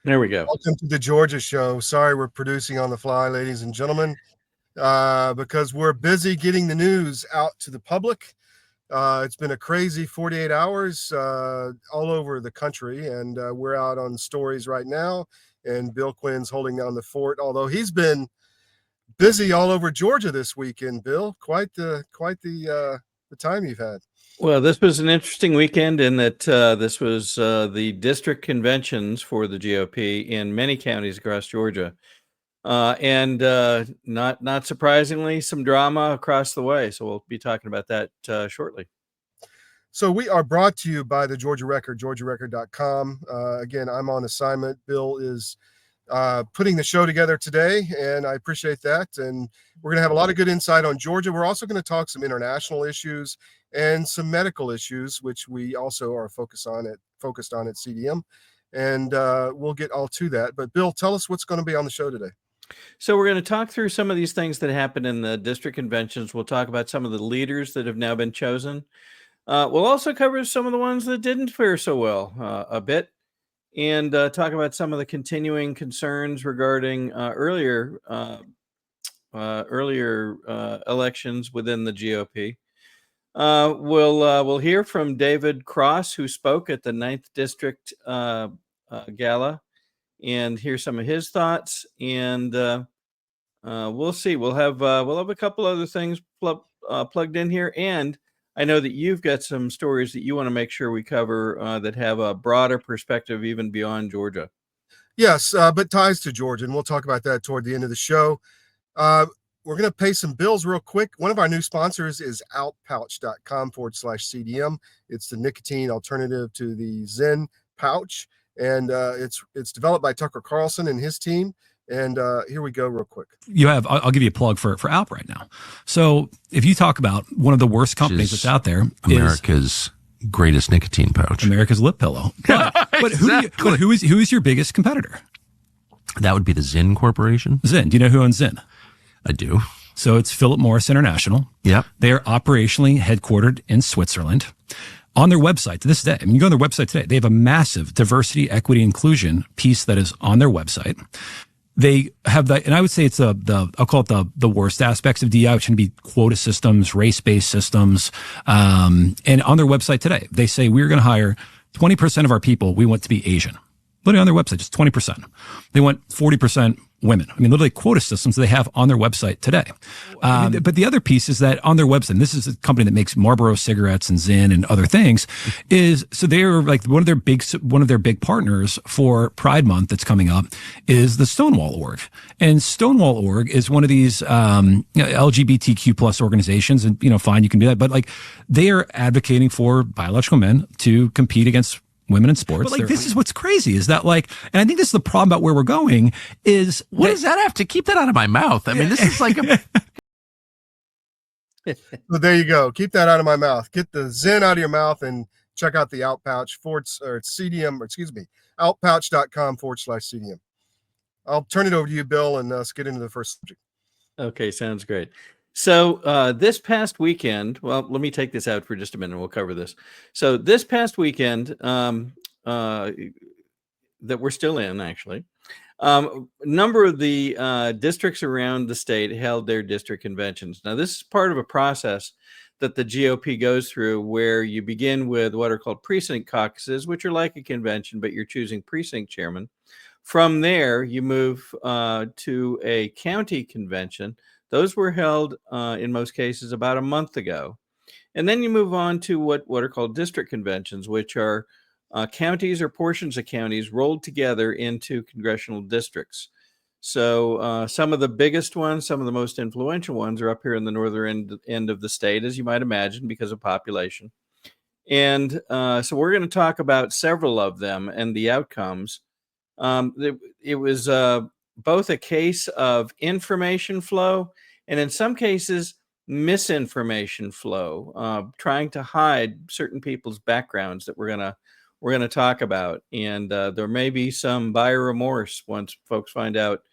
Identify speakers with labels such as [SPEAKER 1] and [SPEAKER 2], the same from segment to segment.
[SPEAKER 1] There we go.
[SPEAKER 2] Welcome to the Georgia show. Sorry we're producing on the fly, ladies and gentlemen, because we're busy getting the news out to the public. It's been a crazy 48 hours all over the country, and we're out on stories right now, and Bill Quinn's holding down the fort, although he's been busy all over Georgia this weekend. Bill, quite the time you've had.
[SPEAKER 1] Well, this was an interesting weekend in that this was the district conventions for the GOP in many counties across Georgia. And not surprisingly, some drama across the way. So we'll be talking about that shortly.
[SPEAKER 2] So we are brought to you by the Georgia Record, georgiarecord.com. Again, I'm on assignment. Bill is putting the show together today, and I appreciate that. And we're going to have a lot of good insight on Georgia. We're also going to talk some international issues and some medical issues, which we also are focused on at CDM. And we'll get all to that. But Bill, tell us what's going to be on the show today.
[SPEAKER 1] So we're going to talk through some of these things that happened in the district conventions. We'll talk about some of the leaders that have now been chosen. We'll also cover some of the ones that didn't fare so well a bit, and talk about some of the continuing concerns regarding earlier elections within the GOP. We'll hear from David Cross, who spoke at the 9th District Gala, and hear some of his thoughts. And we'll see. We'll have a couple other things plugged in here, and I know that you've got some stories that you want to make sure we cover that have a broader perspective, even beyond Georgia.
[SPEAKER 2] Yes, but ties to Georgia, and we'll talk about that toward the end of the show. We're going to pay some bills real quick. One of our new sponsors is outpouch.com/CDM. It's the nicotine alternative to the Zen pouch, and it's developed by Tucker Carlson and his team. And here we go real quick.
[SPEAKER 3] I'll give you a plug for Alp right now. So if you talk about one of the worst companies that's out there,
[SPEAKER 4] America's greatest nicotine pouch,
[SPEAKER 3] America's lip pillow. But who is your biggest competitor?
[SPEAKER 4] That would be the Zyn Corporation.
[SPEAKER 3] Zyn. Do you know who owns Zyn?
[SPEAKER 4] I do.
[SPEAKER 3] So it's Philip Morris International.
[SPEAKER 4] Yep.
[SPEAKER 3] They are operationally headquartered in Switzerland. On their website to this day, I mean, you go on their website today, they have a massive diversity, equity, inclusion piece that is on their website. They have and I would say it's I'll call it the worst aspects of DEI, which can be quota systems, race-based systems. And on their website today, they say we're going to hire 20% of our people. We want to be Asian. Literally on their website, just 20%. They want 40% women. I mean, literally quota systems they have on their website today. But the other piece is that on their website, and this is a company that makes Marlboro cigarettes and Zyn and other things, is so they're like one of their big partners for Pride Month that's coming up is the Stonewall Org. And Stonewall Org is one of these LGBTQ plus organizations, and fine, you can do that, but like they are advocating for biological men to compete against women in sports. But this is what's crazy is that and I think this is the problem about where we're going is
[SPEAKER 4] what does that have to keep that out of my mouth? I mean, this is like a.
[SPEAKER 2] So there you go. Keep that out of my mouth. Get the Zyn out of your mouth and check out the Outpouch outpouch.com/CDM. I'll turn it over to you, Bill, and let's get into the first subject.
[SPEAKER 1] Okay, sounds great. So this past weekend, well, let me take this out for just a minute and we'll cover this. So this past weekend that we're still in, actually, a number of the districts around the state held their district conventions. Now, this is part of a process that the GOP goes through where you begin with what are called precinct caucuses, which are like a convention, but you're choosing precinct chairman. From there, you move to a county convention. Those were held in most cases about a month ago. And then you move on to what are called district conventions, which are counties or portions of counties rolled together into congressional districts. So some of the biggest ones, some of the most influential ones are up here in the northern end of the state, as you might imagine, because of population. And so we're going to talk about several of them and the outcomes. It was both a case of information flow and in some cases misinformation flow, trying to hide certain people's backgrounds that we're gonna talk about, and there may be some buyer remorse once folks find out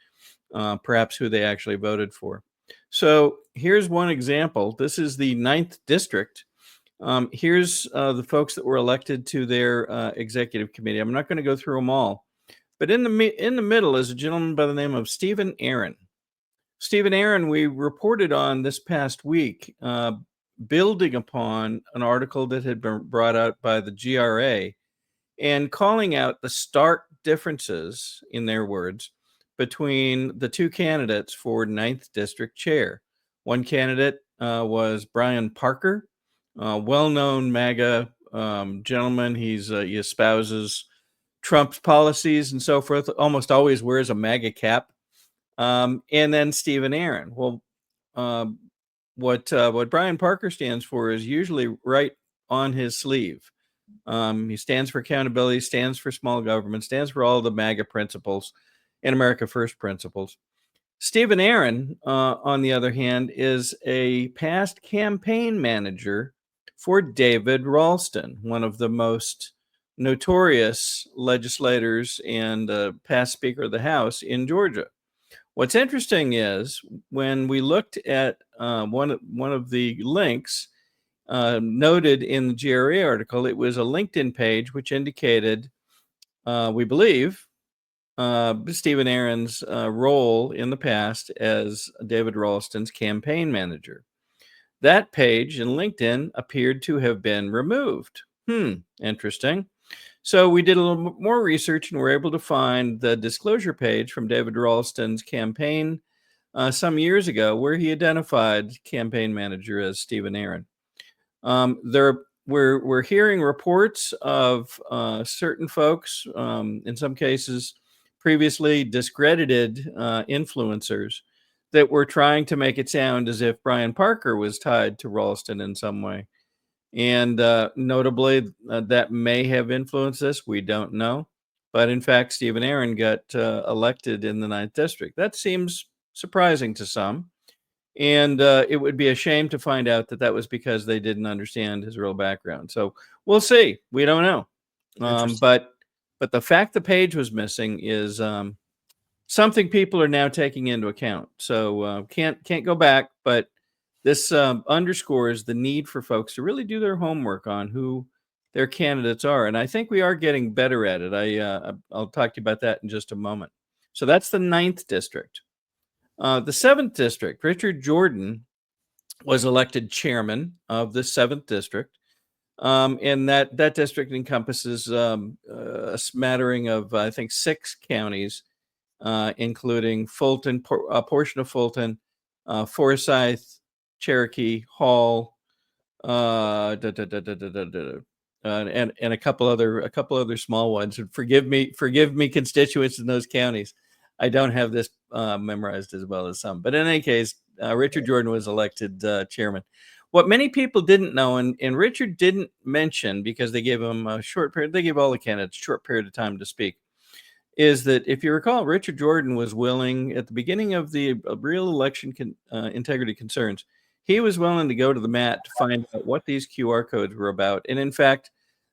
[SPEAKER 1] perhaps who they actually voted for. So here's one example. This is the 9th District. Here's the folks that were elected to their executive committee. I'm not going to go through them all, But in the middle is a gentleman by the name of Stephen Aaron. Stephen Aaron, we reported on this past week, building upon an article that had been brought out by the GRA and calling out the stark differences, in their words, between the two candidates for 9th District Chair. One candidate was Brian Parker, well-known MAGA gentleman. He espouses Trump's policies and so forth, almost always wears a MAGA cap. And then Stephen Aaron. Well, what Brian Parker stands for is usually right on his sleeve. He stands for accountability, stands for small government, stands for all the MAGA principles and America First principles. Stephen Aaron, on the other hand, is a past campaign manager for David Ralston, one of the most notorious legislators and past Speaker of the House in Georgia. What's interesting is when we looked at one of the links noted in the GRA article, it was a LinkedIn page which indicated, we believe, Stephen Aaron's role in the past as David Ralston's campaign manager. That page in LinkedIn appeared to have been removed. Interesting. So we did a little more research and were able to find the disclosure page from David Ralston's campaign some years ago, where he identified campaign manager as Stephen Aaron. We're hearing reports of certain folks, in some cases previously discredited influencers, that were trying to make it sound as if Brian Parker was tied to Ralston in some way. And notably, that may have influenced this. We don't know. But in fact, Stephen Aaron got elected in the 9th District. That seems surprising to some. And it would be a shame to find out that that was because they didn't understand his real background. So we'll see. We don't know. But the fact the page was missing is something people are now taking into account. So can't go back. But this underscores the need for folks to really do their homework on who their candidates are. And I think we are getting better at it. I'll talk to you about that in just a moment. So that's the 9th District. The 7th District, Richard Jordan was elected chairman of the 7th District. And that district encompasses a smattering of, I think, 6 counties, including Fulton, a portion of Fulton, Forsyth, Cherokee, Hall, and a couple other small ones. And forgive me, constituents in those counties. I don't have this memorized as well as some. But in any case, Richard Jordan was elected chairman. What many people didn't know, and Richard didn't mention because they gave him a short period, they gave all the candidates a short period of time to speak, is that if you recall, Richard Jordan was willing at the beginning of the real election integrity concerns, he was willing to go to the mat to find out what these QR codes were about. And in fact,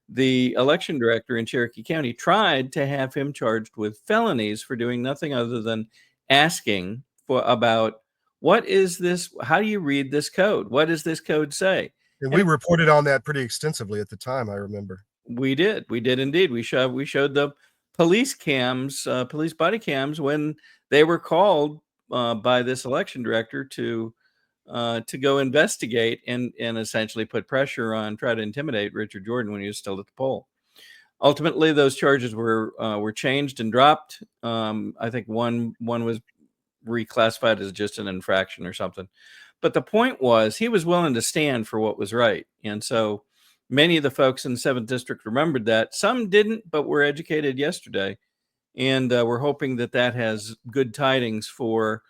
[SPEAKER 1] the election director in Cherokee County tried to have him charged with felonies for doing nothing other than asking about what is this? How do you read this code? What does this code say?
[SPEAKER 2] And we reported on that pretty extensively at the time, I remember.
[SPEAKER 1] We did indeed. We showed the police cams, police body cams, when they were called by this election director to go investigate and essentially put pressure on, try to intimidate Richard Jordan when he was still at the poll. Ultimately, those charges were changed and dropped. I think one was reclassified as just an infraction or something. But the point was, he was willing to stand for what was right. And so many of the folks in the 7th District remembered that. Some didn't, but were educated yesterday. And we're hoping that has good tidings for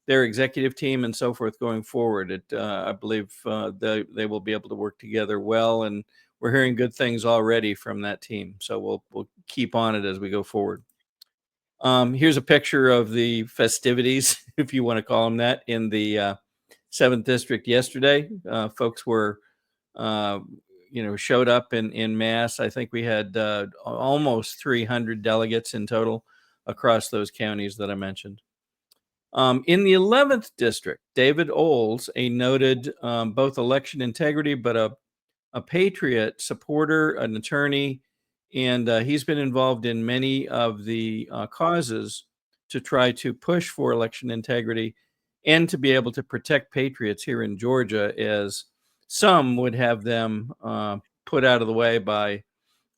[SPEAKER 1] their executive team and so forth going forward. I believe they will be able to work together well, and we're hearing good things already from that team. So we'll keep on it as we go forward. Here's a picture of the festivities, if you want to call them that, in the 7th District yesterday. Folks were, showed up in mass. I think we had almost 300 delegates in total across those counties that I mentioned. In the 11th District, David Oles, a noted both election integrity, but a patriot supporter, an attorney, and he's been involved in many of the causes to try to push for election integrity and to be able to protect patriots here in Georgia, as some would have them put out of the way by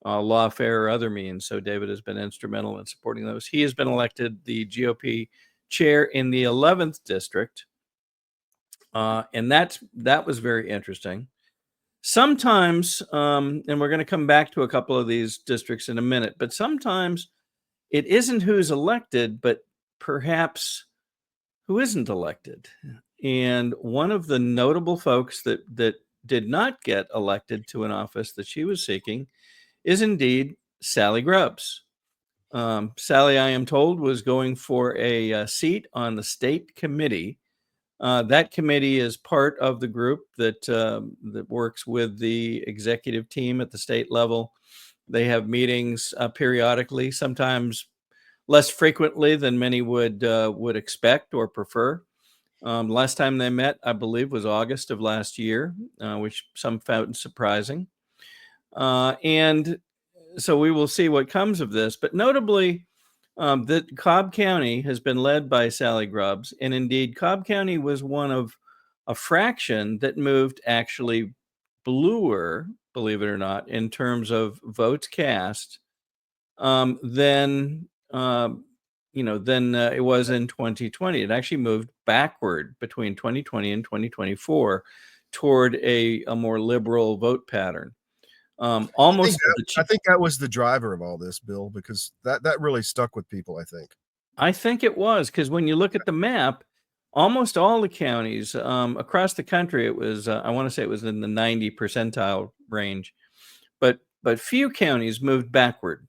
[SPEAKER 1] lawfare or other means. So David has been instrumental in supporting those. He has been elected the GOP chair in the 11th district, and that was very interesting. Sometimes, and we're going to come back to a couple of these districts in a minute, but sometimes it isn't who's elected, but perhaps who isn't elected. And one of the notable folks that did not get elected to an office that she was seeking is indeed Sally Grubbs. Sally, I am told, was going for a seat on the state committee. That committee is part of the group that works with the executive team at the state level. They have meetings periodically, sometimes less frequently than many would expect or prefer. Last time they met, I believe, was August of last year, which some found surprising. And so we will see what comes of this. But notably, that Cobb County has been led by Sally Grubbs. And indeed, Cobb County was one of a fraction that moved actually bluer, believe it or not, in terms of votes cast than it was in 2020. It actually moved backward between 2020 and 2024 toward a more liberal vote pattern.
[SPEAKER 2] I think that was the driver of all this, Bill, because that really stuck with people, I think.
[SPEAKER 1] I think it was, because when you look at the map, almost all the counties across the country, it was, I want to say it was in the 90 percentile range, but few counties moved backward.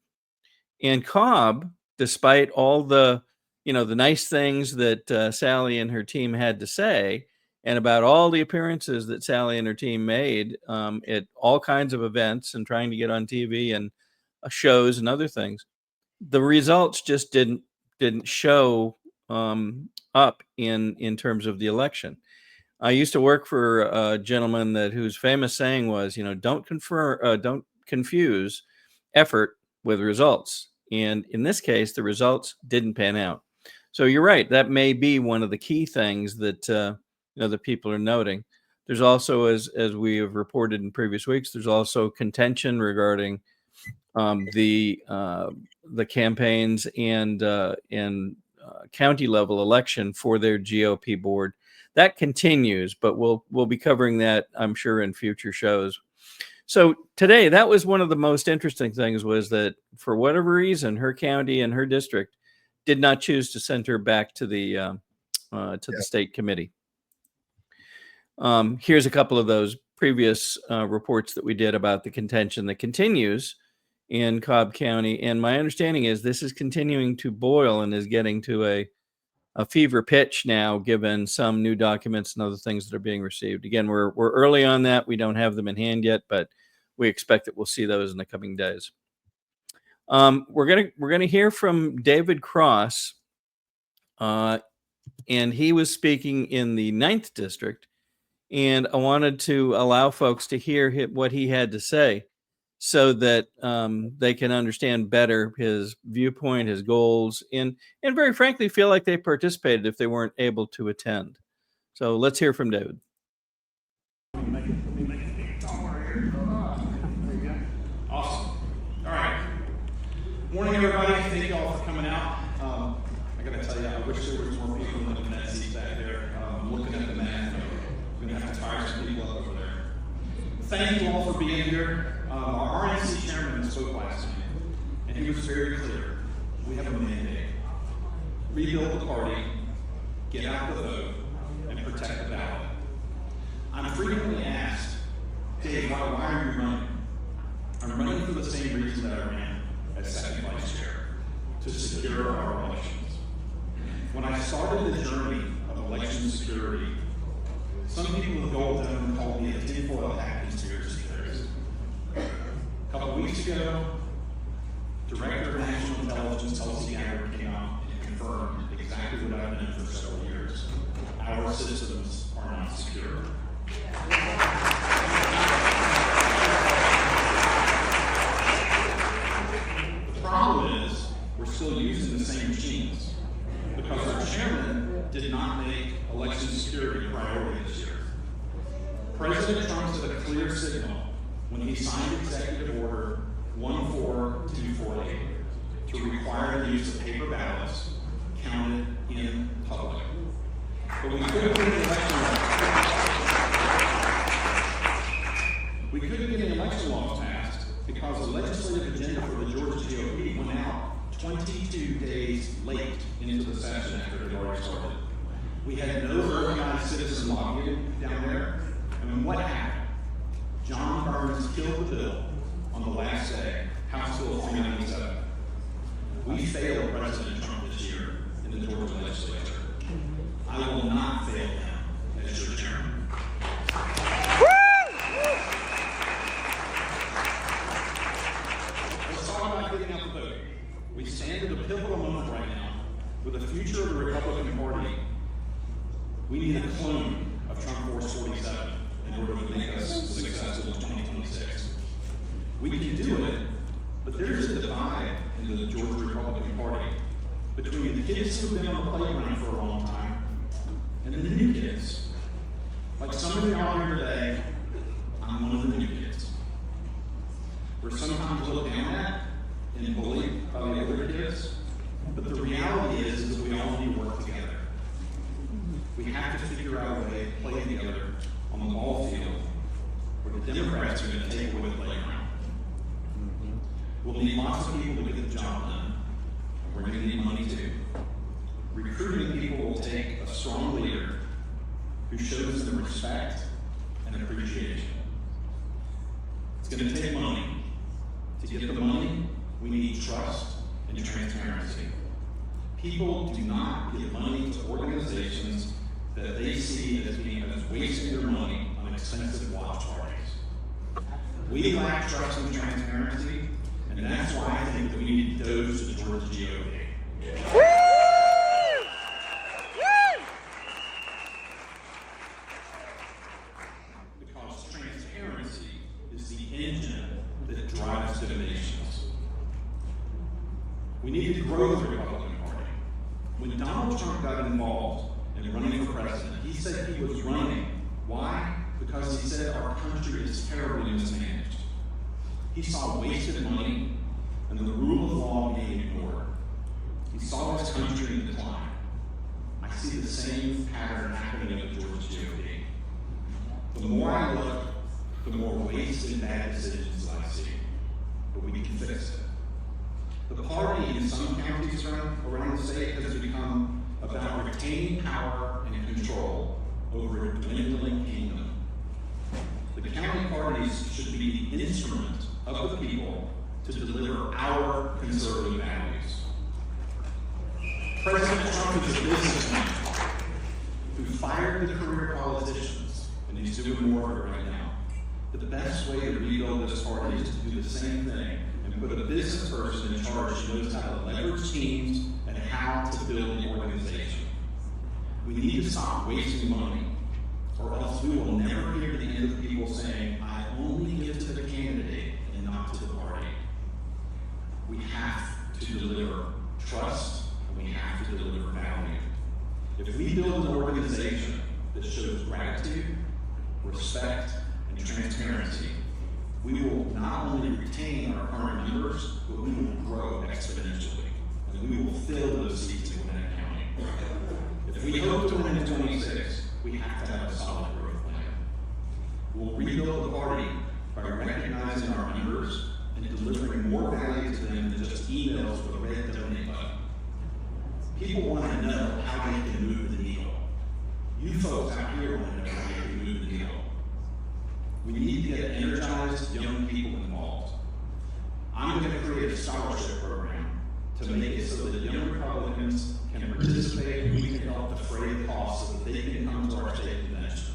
[SPEAKER 1] And Cobb, despite all the nice things that Sally and her team had to say, and about all the appearances that Sally and her team made at all kinds of events and trying to get on TV and shows and other things, the results just didn't show up in terms of the election. I used to work for a gentleman whose famous saying was, don't confuse effort with results. And in this case, the results didn't pan out. So you're right. That may be one of the key things that that people are noting. There's also, as we have reported in previous weeks, there's also contention regarding the campaigns and county level election for their GOP board. That continues, but we'll be covering that, I'm sure, in future shows. So today, that was one of the most interesting things, was that for whatever reason, her county and her district did not choose to send her back to the state committee. Here's a couple of those previous reports that we did about the contention that continues in Cobb County. And my understanding is this is continuing to boil and is getting to a fever pitch now, given some new documents and other things that are being received. Again, we're early on that. We don't have them in hand yet, but we expect that we'll see those in the coming days. We're gonna hear from David Cross, and he was speaking in the 9th district. And I wanted to allow folks to hear what he had to say so that they can understand better his viewpoint, his goals, and very frankly, feel like they participated if they weren't able to attend. So let's hear from David.
[SPEAKER 5] Awesome. All right. Morning, everybody. Thank you all for coming out. I got to tell you, I wish there was more people in that seat back there. Looking at the map, we're going to have to fire some people up over there. Thank you all for being here. Our RNC chairman spoke last night, and he was very clear. We have a mandate. Rebuild the party, get out the vote, and protect the ballot. I'm frequently asked, Dave, why are you running? I'm running for the same reason that I ran as second vice chair, to secure our elections. When I started the journey of election security, some people have Gold Dome called me a tinfoil hat conspiracy theorist. A couple weeks ago, Director of National Intelligence Tulsi Gettr came out and confirmed exactly what I've known for several years. Our systems are not secure. using the same machines because our chairman did not make election security a priority this year. President Trump set a clear signal when he signed Executive Order 14248 to require the use of paper ballots counted in public. But we couldn't get an election We couldn't get any election laws passed because the legislative agenda for the Georgia GOP went out 22 days late into the session after it had already started. We had no organized citizen lobbying down there. I mean, what happened? John Burns killed the bill on the last day, House Bill 397. We failed President Trump this year in the Georgia legislature. I will not fail him as your chairman. Let's talk about getting out the vote. We stand at a pivotal moment right now with the future of the Republican Party. We need a clone of Trump Force 47 in order to make us successful in 2026. We can do it, but there's a divide in the Georgia Republican Party between the kids who've been on the playground for a long time and the new kids. Like some of you out here today, I'm one of the new kids. We're sometimes looked down at and bullied by the older kids, but the reality is that we all need to work together. We have to figure out a way to play together on the ball field where the Democrats are going to take away the playground. We'll need lots of people to get the job done. We're going to need money too. Recruiting people will take a strong leader who shows them respect and appreciation. It's going to take money. To get the money, we need trust and transparency. People do not give money to organizations that they see as being as wasting their money on expensive watch parties. We lack trust and transparency, and that's why I think that we need those to Georgia GOP. Because transparency is the engine that drives donations. We need to grow the Republican Party. When Donald Trump got involved in running for president, he said he was running. Why? Because he said our country is terribly mismanaged. He saw wasted money and the rule of law being ignored. He saw his country in decline. I see the same pattern happening in the Georgia GOP. The more I look, the more wasted and bad decisions I see. But we can fix it. The party in some counties around the state has become about retaining power and control over a dwindling kingdom. The county parties should be the instrument of the people to deliver our conservative values. President Trump is a businessman who fired the career politicians, and he's doing more of it right now. The best way to rebuild this party is to do the same thing and put a business person in charge who knows how to leverage teams and how to build an organization. We need to stop wasting money, or else we will never hear the end of people saying, I only give to the candidate and not to the party. We have to deliver trust, and we have to deliver value. If we build an organization that shows gratitude, respect, and transparency, we will not only retain our current members, but we will grow exponentially, and we will fill those seats in Gwinnett County. If we hope to win in 26, we have to have a solid growth plan. We'll rebuild the party by recognizing our members and delivering more value to them than just emails with a red donate button. People want to know how they can move the needle. You folks out here want to know how you can move the needle. We need to get energized young people involved. I'm going to create a scholarship program to make it so that young Republicans can participate and we can help defray the costs so that they can come to our state convention.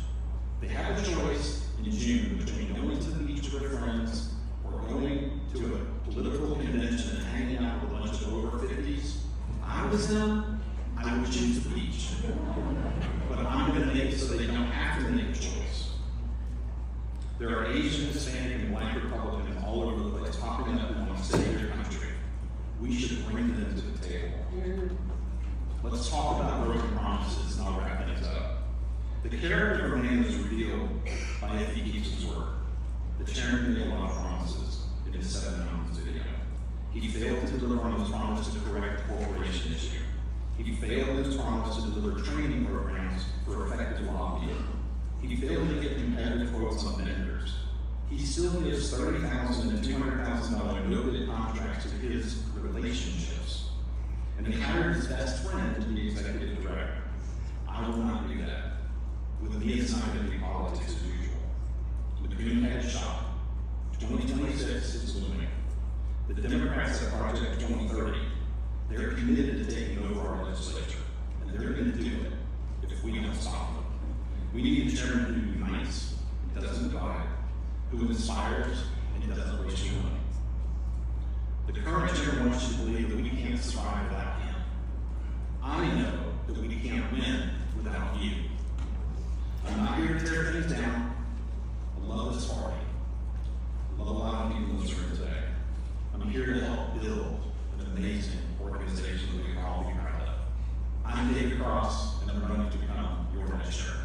[SPEAKER 5] They have a choice in June between going to the beach with their friends or going to a political convention and hanging out with a bunch of over 50s. If I was them, I would choose the beach. But I'm going to make it so they don't have to make a choice. There are Asian, Hispanic, and Black Republicans all over the place popping up who want to save their country. We should bring them to the table. The character of a man is revealed by if he keeps his word. The chairman made a lot of promises in his 7 Mountains video. He failed to deliver on his promise to correct the corporation issue. He failed his promise to deliver training programs for effective lobbying. He failed to get competitive quotes on vendors. He still gives $30,000 and $200,000 no-bid contracts to his relationships. And he hired his best friend to be executive director. I will not do that. With me, it's not going to be politics as usual. McCullough had a shot. 2026 is looming. The Democrats at Project 2030, they're committed to taking over our legislature, and they're going to do it if we don't stop them. We need a chairman who unites, who doesn't divide, who inspires, and doesn't waste your money. The current chairman wants you to believe that we can't survive without him. I know that we can't win without you. I'm not here to tear things down. I love this party. I love a lot of people in this room today. I'm here to help build an amazing organization that we can all be proud of. I'm David Cross, and I'm running to become your next chairman.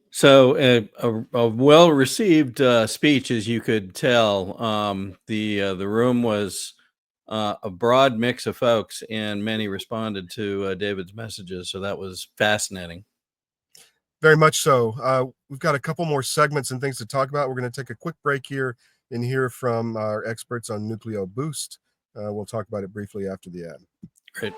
[SPEAKER 1] So a well-received speech, as you could tell. The room was a broad mix of folks, and many responded to David's messages. So that was fascinating.
[SPEAKER 2] Very much so. We've got a couple more segments and things to talk about. We're going to take a quick break here and hear from our experts on NucleoBoost. We'll talk about it briefly after the ad.
[SPEAKER 1] Great.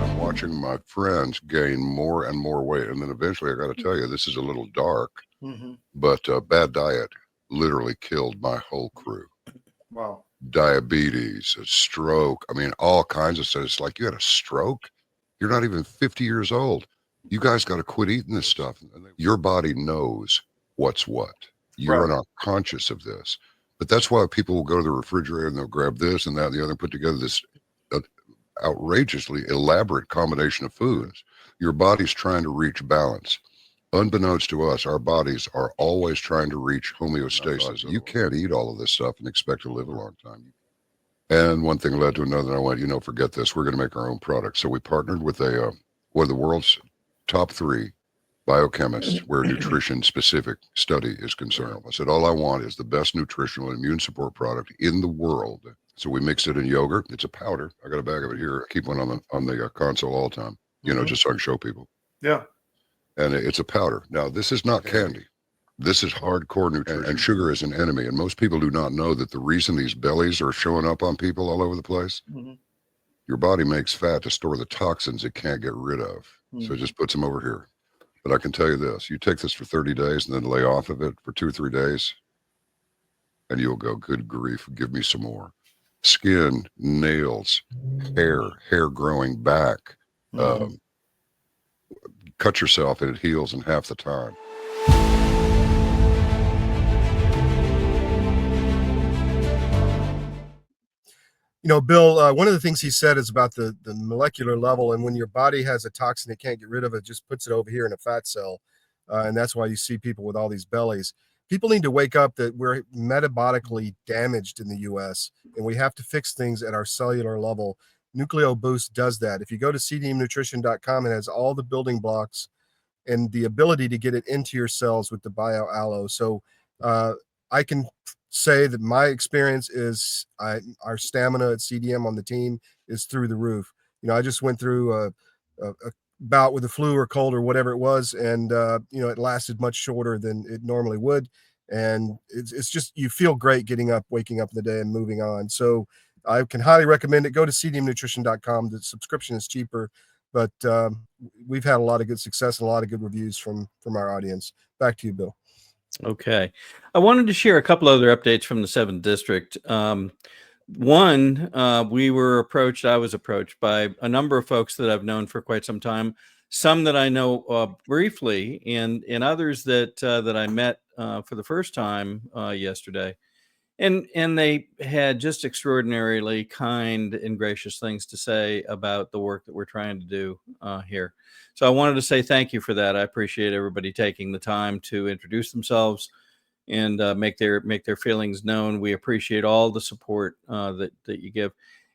[SPEAKER 6] I'm watching my friends gain more and more weight. And then eventually, I got to tell you, this is a little dark, but bad diet literally killed my whole crew.
[SPEAKER 2] Wow.
[SPEAKER 6] Diabetes, a stroke. I mean, all kinds of stuff. It's like, you had a stroke? You're not even 50 years old. You guys got to quit eating this stuff. Your body knows what's what. You're not conscious of this. But that's why people will go to the refrigerator and they'll grab this and that and the other and put together this outrageously elaborate combination of foods. Your body's trying to reach balance. Unbeknownst to us, our bodies are always trying to reach homeostasis. You can't eat all of this stuff and expect to live a long time. And one thing led to another, and I went, forget this. We're going to make our own product. So we partnered with one of the world's top 3 biochemists where nutrition-specific study is concerned. I said, all I want is the best nutritional and immune support product in the world. So we mixed it in yogurt. It's a powder. I got a bag of it here. I keep one on the console all the time, just so I can show people.
[SPEAKER 2] Yeah.
[SPEAKER 6] And it's a powder. Now, this is not candy. This is hardcore nutrition. And sugar is an enemy. And most people do not know that the reason these bellies are showing up on people all over the place, your body makes fat to store the toxins it can't get rid of. So it just puts them over here. But I can tell you this, you take this for 30 days and then lay off of it for 2 or 3 days, and you'll go, good grief, give me some more. Skin, nails, hair growing back. Cut yourself and it heals in half the time.
[SPEAKER 2] Bill, one of the things he said is about the molecular level, and when your body has a toxin it can't get rid of, it just puts it over here in a fat cell, and that's why you see people with all these bellies. People need to wake up that we're metabolically damaged in the U.S., and we have to fix things at our cellular level. NucleoBoost does that. If you go to cdmnutrition.com, it has all the building blocks and the ability to get it into your cells with the BioAllo. So I can say that my experience is our stamina at CDM on the team is through the roof. I just went through a bout with the flu or cold or whatever it was, and it lasted much shorter than it normally would. And it's just, you feel great waking up in the day and moving on. So I can highly recommend it. Go to cdmnutrition.com. The subscription is cheaper, but we've had a lot of good success and a lot of good reviews from our audience. Back to you, Bill.
[SPEAKER 1] Okay. I wanted to share a couple other updates from the 7th District. One, I was approached by a number of folks that I've known for quite some time, some that I know briefly, and others that I met for the first time yesterday. And they had just extraordinarily kind and gracious things to say about the work that we're trying to do here. So I wanted to say thank you for that. I appreciate everybody taking the time to introduce themselves and make their feelings known. We appreciate all the support that you give.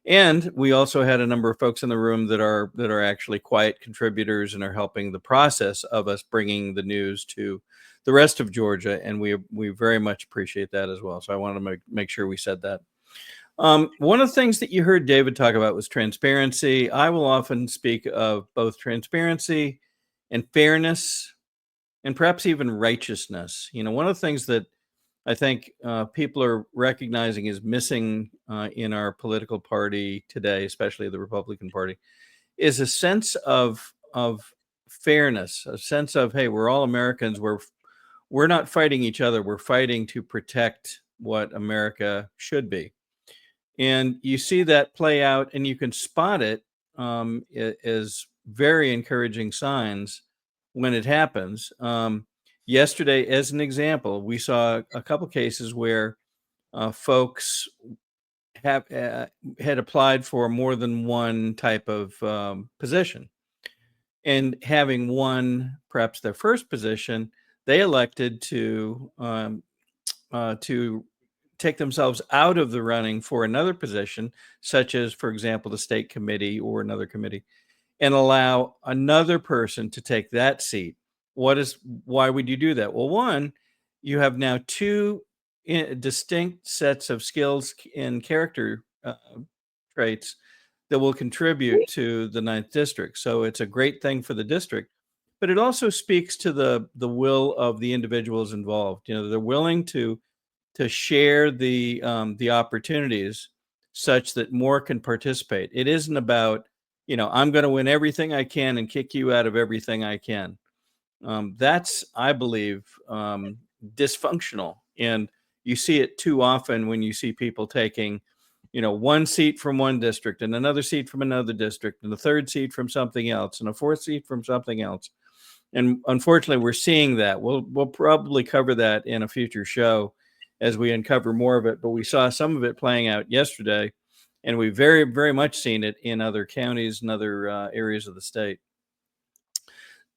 [SPEAKER 1] And we also had a number of folks in the room that are actually quiet contributors and are helping the process of us bringing the news to the rest of Georgia, and we very much appreciate that as well. So I wanted to make sure we said that. One of the things that you heard David talk about was transparency. I will often speak of both transparency and fairness, and perhaps even righteousness. One of the things that I think people are recognizing is missing in our political party today, especially the Republican Party, is a sense of fairness, a sense of, hey, we're all Americans. We're not fighting each other. We're fighting to protect what America should be. And you see that play out, and you can spot it as very encouraging signs when it happens. Yesterday, as an example, we saw a couple cases where folks had applied for more than one type of position, and having won perhaps their first position, they elected to take themselves out of the running for another position, such as, for example, the state committee or another committee, and allow another person to take that seat. Why would you do that? Well, one, you have now two distinct sets of skills and character traits that will contribute to the 9th district. So it's a great thing for the district, but it also speaks to the will of the individuals involved. They're willing to share the opportunities such that more can participate. It isn't about, I'm going to win everything I can and kick you out of everything I can. That's, I believe, dysfunctional. And you see it too often when you see people taking, one seat from one district and another seat from another district and a third seat from something else and a fourth seat from something else. And unfortunately, we're seeing that. We'll probably cover that in a future show as we uncover more of it. But we saw some of it playing out yesterday, and we've very, very much seen it in other counties and other areas of the state.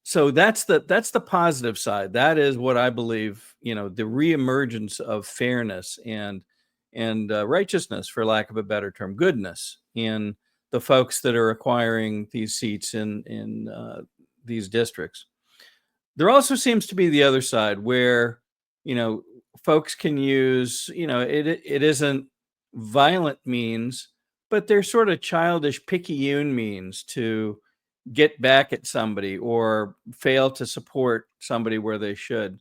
[SPEAKER 1] So that's the positive side. That is what I believe, the reemergence of fairness and righteousness, for lack of a better term, goodness in the folks that are acquiring these seats in these districts. There also seems to be the other side where, folks can use, it isn't violent means, but they're sort of childish, picayune means to get back at somebody or fail to support somebody where they should.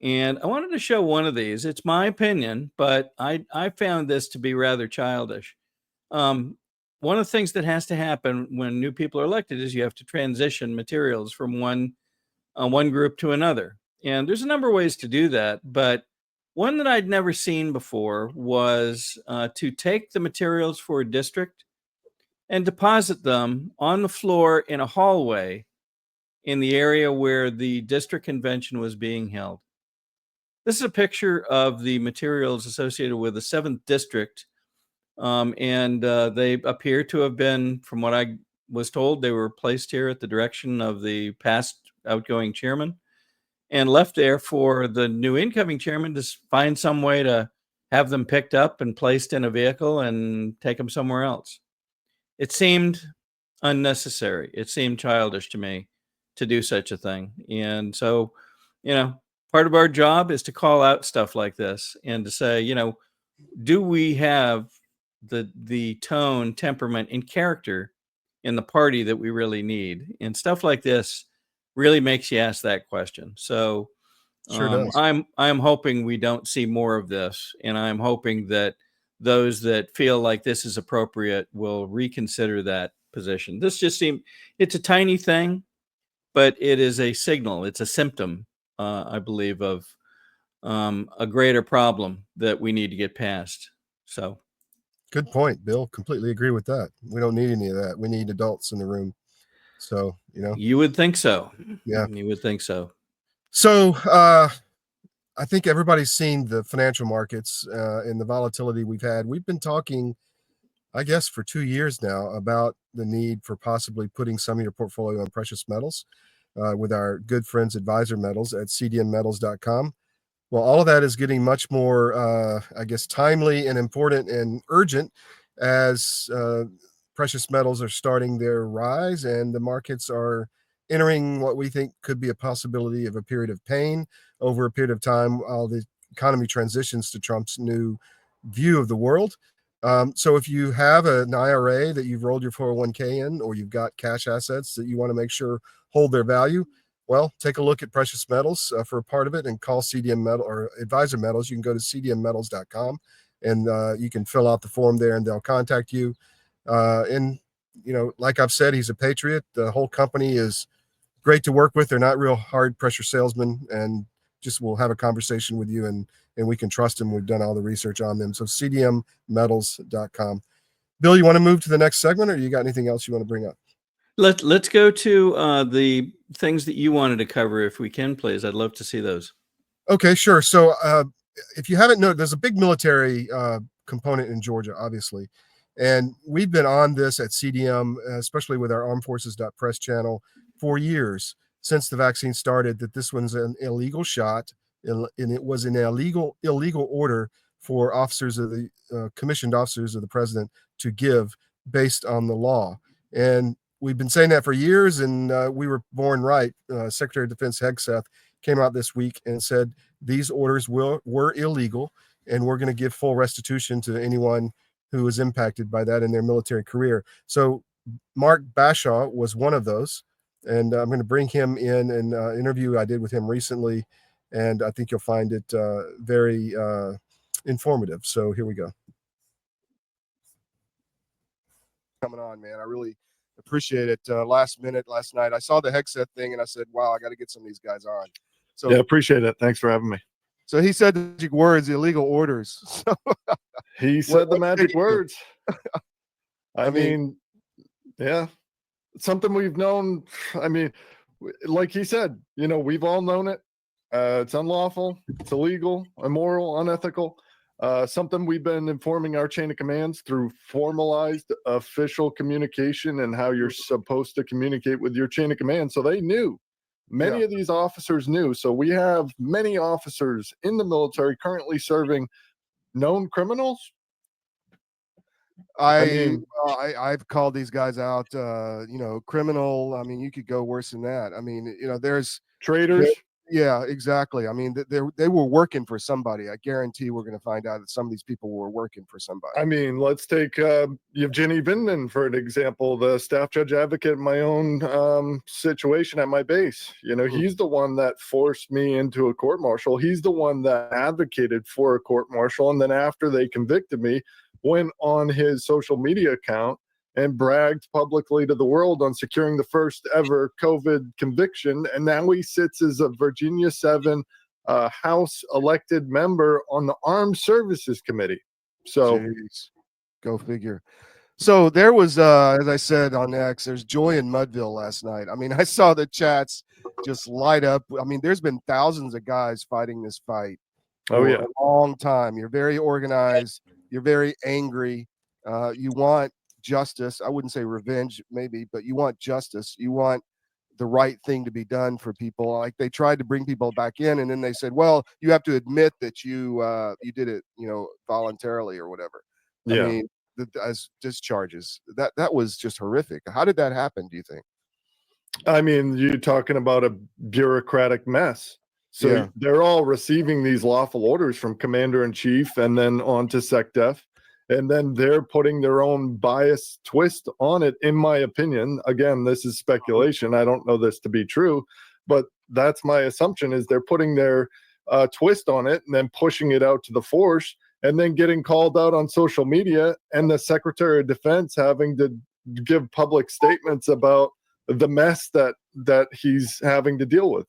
[SPEAKER 1] And I wanted to show one of these. It's my opinion, but I found this to be rather childish. One of the things that has to happen when new people are elected is you have to transition materials from one group to another. And there's a number of ways to do that, but one that I'd never seen before was to take the materials for a district and deposit them on the floor in a hallway in the area where the district convention was being held. This is a picture of the materials associated with the 7th district, and they appear to have been, from what I was told, they were placed here at the direction of the past outgoing chairman and left there for the new incoming chairman to find some way to have them picked up and placed in a vehicle and take them somewhere else. It seemed unnecessary. It seemed childish to me to do such a thing. And so, part of our job is to call out stuff like this and to say, do we have the tone, temperament, and character in the party that we really need? And stuff like this really makes you ask that question. So
[SPEAKER 2] Sure does.
[SPEAKER 1] I'm hoping we don't see more of this, and I'm hoping that those that feel like this is appropriate will reconsider that position. This just it's a tiny thing, but it is a signal. It's a symptom, I believe, of a greater problem that we need to get past. So,
[SPEAKER 2] good point, Bill. Completely agree with that. We don't need any of that. We need adults in the room. So,
[SPEAKER 1] you would think so.
[SPEAKER 2] Yeah,
[SPEAKER 1] you would think so.
[SPEAKER 2] So, I think everybody's seen the financial markets and the volatility we've had. We've been talking, I guess, for 2 years now about the need for possibly putting some of your portfolio on precious metals with our good friends Advisor Metals at cdnmetals.com. Well, all of that is getting much more, I guess, timely and important and urgent as precious metals are starting their rise and the markets are entering what we think could be a possibility of a period of pain over a period of time while the economy transitions to Trump's new view of the world. So if you have an IRA that you've rolled your 401k in, or you've got cash assets that you want to make sure hold their value, well, take a look at precious metals for a part of it and call CDM Metal or Advisor Metals. You can go to cdmmetals.com and you can fill out the form there and they'll contact you. And, you know, like I've said, he's a patriot. The whole company is great to work with. They're not real hard pressure salesmen, and just will have a conversation with you and we can trust them. We've done all the research on them. So cdmmetals.com. Bill, you want to move to the next segment, or you got anything else you want to bring up?
[SPEAKER 1] Let's go to the things that you wanted to cover, if we can, please. I'd love to see those.
[SPEAKER 2] Okay, sure. So if you haven't known, there's a big military component in Georgia, obviously. And we've been on this at CDM, especially with our Armed Forces.press channel, for years since the vaccine started, that this one's an illegal shot, and it was an illegal order for officers of the commissioned officers of the president to give based on the law. And we've been saying that for years, and we were born right. Secretary of Defense Hegseth came out this week and said these orders were illegal, and we're going to give full restitution to anyone who was impacted by that in their military career. So Mark Bashaw was one of those, and I'm going to bring him in an interview I did with him recently, and I think you'll find it very informative. So here we go. Coming on, man. I really appreciate it. Last night, I saw the Hegseth thing, and I said, wow, I got to get some of these guys on. So
[SPEAKER 7] yeah, appreciate it. Thanks for having me.
[SPEAKER 2] So he said the magic words, illegal orders. So,
[SPEAKER 7] he said the magic words. I mean, yeah, something we've known. I mean, like he said, you know, we've all known it. It's unlawful, it's illegal, immoral, unethical. Something we've been informing our chain of commands through formalized official communication and how you're supposed to communicate with your chain of command. So they knew. Many of these officers knew. So we have many officers in the military currently serving known criminals.
[SPEAKER 2] I've called these guys out, you know, criminal. I mean, you could go worse than that. I mean, you know, there's
[SPEAKER 7] traitors.
[SPEAKER 2] Yeah, exactly. I mean, they were working for somebody. I guarantee we're going to find out that some of these people were working for somebody.
[SPEAKER 7] I mean, let's take Evgeny Vindman for an example, the staff judge advocate in my own situation at my base. You know, he's the one that forced me into a court martial. He's the one that advocated for a court martial. And then after they convicted me, went on his social media account and bragged publicly to the world on securing the first ever COVID conviction. And now he sits as a Virginia 7 House elected member on the Armed Services Committee. So
[SPEAKER 2] jeez, go figure. So there was, as I said on X, there's joy in Mudville last night. I mean, I saw the chats just light up. I mean, there's been thousands of guys fighting this fight for a long time. You're very organized. You're very angry. You want justice. I wouldn't say revenge, maybe, but you want justice. You want the right thing to be done for people. Like they tried to bring people back in, and then they said, "Well, you have to admit that you did it, you know, voluntarily or whatever."
[SPEAKER 7] Yeah.
[SPEAKER 2] I mean, as discharges. That was just horrific. How did that happen? Do you think?
[SPEAKER 7] I mean, you're talking about a bureaucratic mess. So they're all receiving these lawful orders from commander in chief and then on to SecDef. And then they're putting their own bias twist on it, in my opinion. Again, this is speculation. I don't know this to be true, but that's my assumption, is they're putting their twist on it and then pushing it out to the force and then getting called out on social media, and the Secretary of Defense having to give public statements about the mess that he's having to deal with.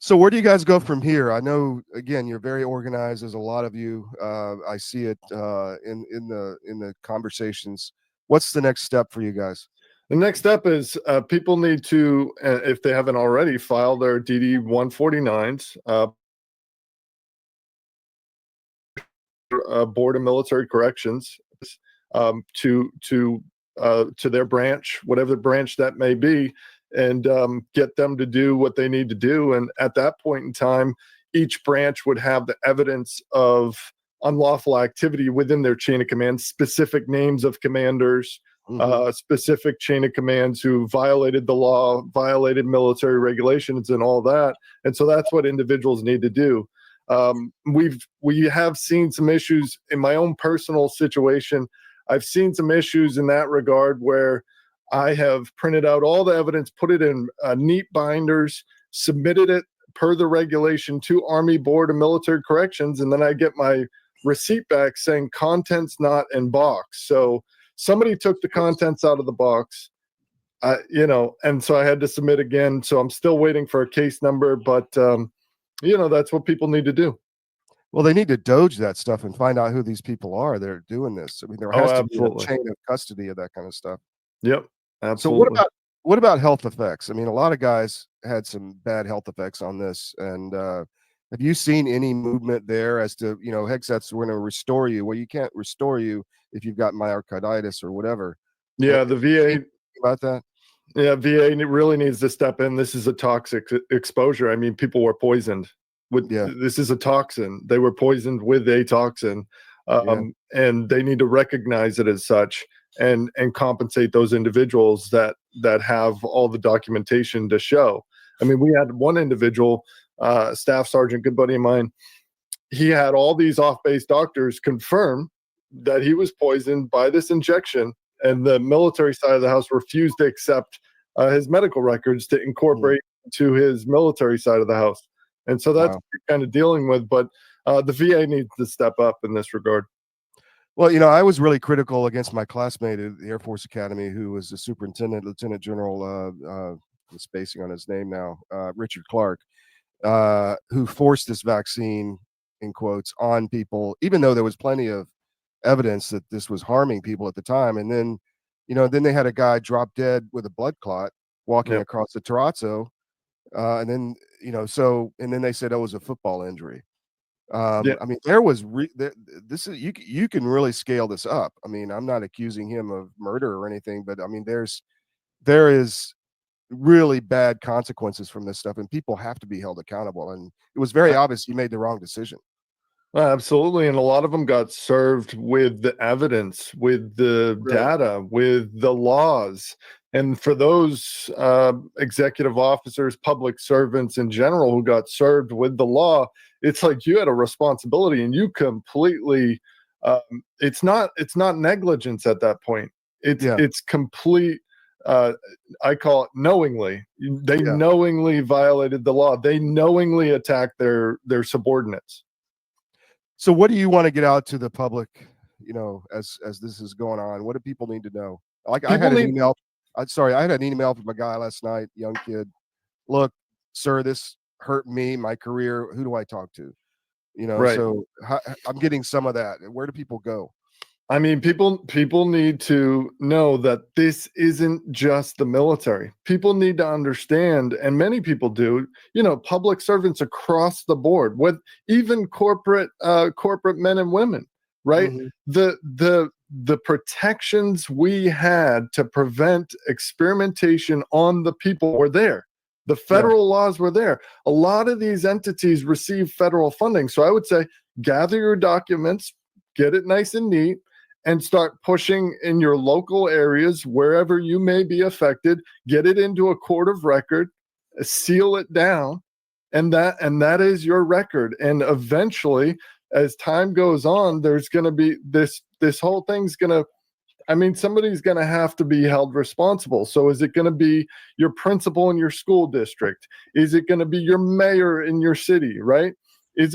[SPEAKER 2] So where do you guys go from here? I know, again, you're very organized. There's a lot of you. I see it in the conversations. What's the next step for you guys?
[SPEAKER 7] The next step is people need to, if they haven't already, file their DD 149s. Board of Military Corrections to their branch, whatever branch that may be, and get them to do what they need to do. And at that point in time, each branch would have the evidence of unlawful activity within their chain of command, specific names of commanders, specific chain of commands who violated the law, violated military regulations and all that. And so that's what individuals need to do. We have seen some issues in my own personal situation. I've seen some issues in that regard where I have printed out all the evidence, put it in neat binders, submitted it per the regulation to Army Board of Military Corrections, and then I get my receipt back saying contents not in box. So somebody took the contents out of the box, and so I had to submit again. So I'm still waiting for a case number, but that's what people need to do.
[SPEAKER 2] Well, they need to doge that stuff and find out who these people are that are doing this. I mean, there has to be a chain of custody of that kind of stuff.
[SPEAKER 7] Yep, absolutely.
[SPEAKER 2] So what about health effects? I mean, a lot of guys had some bad health effects on this, and have you seen any movement there as to, Hegseth's we're going to restore you? Well, you can't restore you if you've got myocarditis or whatever.
[SPEAKER 7] Yeah, the VA
[SPEAKER 2] about that.
[SPEAKER 7] Yeah, VA really needs to step in. This is a toxic exposure. I mean, people were poisoned with. This is a toxin. They were poisoned with a toxin, and they need to recognize it as such and compensate those individuals that have all the documentation to show. I mean, we had one individual, staff sergeant, good buddy of mine. He had all these off-base doctors confirm that he was poisoned by this injection, and the military side of the house refused to accept his medical records to incorporate to his military side of the house. And so that's what you're kind of dealing with, but the VA needs to step up in this regard.
[SPEAKER 2] Well, I was really critical against my classmate at the Air Force Academy, who was the superintendent, Lieutenant General, I'm spacing on his name now, Richard Clark, who forced this vaccine, in quotes, on people, even though there was plenty of evidence that this was harming people at the time. And then, then they had a guy drop dead with a blood clot walking across the terrazzo. And then, and then they said it was a football injury. I mean, there was this is you can really scale this up. I mean, I'm not accusing him of murder or anything, but I mean, there is really bad consequences from this stuff, and people have to be held accountable. And it was very obvious he made the wrong decision.
[SPEAKER 7] Absolutely. And a lot of them got served with the evidence, with the data, with the laws. And for those executive officers, public servants in general who got served with the law, it's like you had a responsibility, and you completely it's not negligence at that point. It's complete I call it knowingly. They knowingly violated the law. They knowingly attacked their subordinates.
[SPEAKER 2] So what do you want to get out to the public, as this is going on? What do people need to know? Like, I had an email from a guy last night, young kid. Look, sir, this hurt me, my career. Who do I talk to? So I'm getting some of that. Where do people go?
[SPEAKER 7] I mean, people need to know that this isn't just the military. People need to understand, and many people do, public servants across the board, with even corporate men and women, right? The protections we had to prevent experimentation on the people were there. The federal laws were there. A lot of these entities receive federal funding. So I would say, gather your documents, get it nice and neat, and start pushing in your local areas, wherever you may be affected. Get it into a court of record, seal it down, and that is your record. And eventually, as time goes on, there's going to be this whole thing's going to, somebody's going to have to be held responsible. So is it going to be your principal in your school district? Is it going to be your mayor in your city, right? It